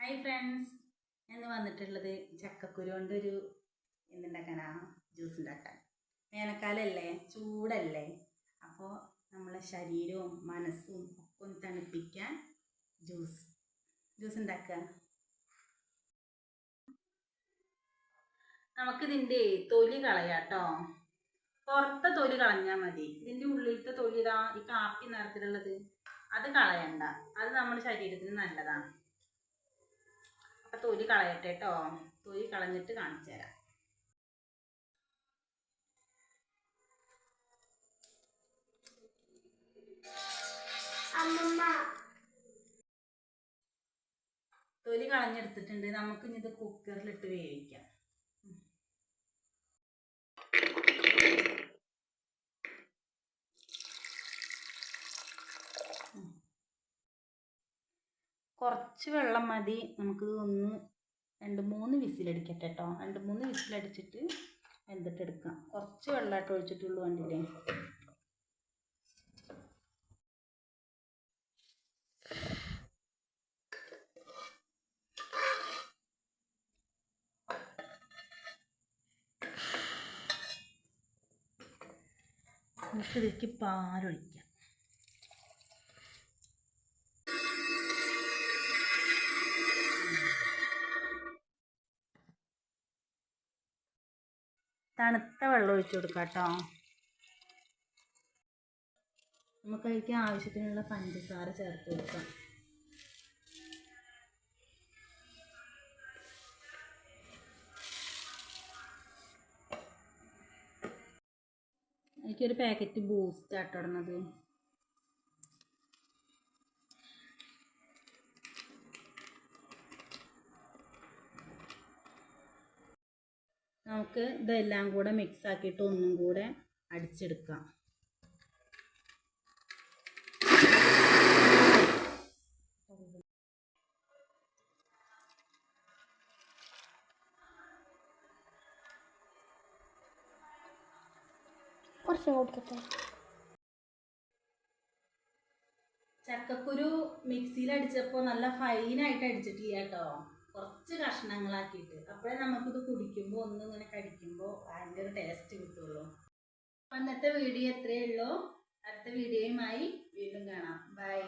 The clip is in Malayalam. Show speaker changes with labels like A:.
A: ഹായ് ഫ്രണ്ട്സ്, ഞാൻ വന്നിട്ടുള്ളത് ചക്കക്കുരു കൊണ്ടൊരു എന്തുണ്ടാക്കാനാ ജ്യൂസ് ഉണ്ടാക്കാൻ. വേനൽക്കാലമല്ലേ, ചൂടല്ലേ, അപ്പോൾ നമ്മളെ ശരീരവും മനസ്സും ഒക്കെ ഒന്ന് തണുപ്പിക്കാൻ ജ്യൂസ് ഉണ്ടാക്കുക. നമുക്കിതിൻ്റെ തൊലി കളയാട്ടോ. പുറത്തെ തൊലി കളഞ്ഞാൽ മതി. ഇതിൻ്റെ ഉള്ളിലത്തെ തൊലി ഇതാ ഈ കാപ്പി നിറത്തിലുള്ളത് അത് കളയണ്ട. അത് നമ്മുടെ ശരീരത്തിന് നല്ലതാണ്. അപ്പം തൊലി കളയട്ടെ കേട്ടോ. തൊലി കളഞ്ഞിട്ട് കാണിച്ചു തരാം. തൊലി കളഞ്ഞെടുത്തിട്ടുണ്ട്. നമുക്കിനി ഇത് കുക്കറിലിട്ട് വേവിക്കാം. കുറച്ച് വെള്ളം മതി. നമുക്കിത് 2-3 വിസിലടിക്കട്ടെ കേട്ടോ. 2-3 വിസിലടിച്ചിട്ട് വെന്തിട്ടെടുക്കാം. കുറച്ച് വെള്ളമായിട്ട് ഒഴിച്ചിട്ടുള്ളൂ. കണ്ടില്ലേ? നമുക്കിതിലേക്ക് പാലൊഴിക്കാം. തണുത്ത വെള്ളം ഒഴിച്ചു കൊടുക്കാം കേട്ടോ. നമുക്കതിലേക്ക് ആവശ്യത്തിനുള്ള പഞ്ചസാര ചേർത്ത് കൊടുക്കാം. എനിക്കൊരു പാക്കറ്റ് ബൂസ്റ്റ് ആട്ടിടുന്നത്. നമുക്ക് ഇതെല്ലാം കൂടെ മിക്സ് ആക്കിയിട്ട് ഒന്നും കൂടെ അടിച്ചെടുക്കാം. ചക്കക്കുരു മിക്സിയിൽ അടിച്ചപ്പോൾ നല്ല ഫൈനായിട്ട് അടിച്ചിട്ടില്ല കേട്ടോ. കുറച്ച് കഷ്ണങ്ങളാക്കിയിട്ട്. അപ്പോഴേ നമുക്കിത് കുടിക്കുമ്പോൾ ഇങ്ങനെ കടിക്കുമ്പോൾ ഭയങ്കര ടേസ്റ്റ് കിട്ടുള്ളൂ. അപ്പം ഇന്നത്തെ വീഡിയോ എത്രയേ ഉള്ളൂ. അടുത്ത വീഡിയോയുമായി വീണ്ടും കാണാം. ബൈ.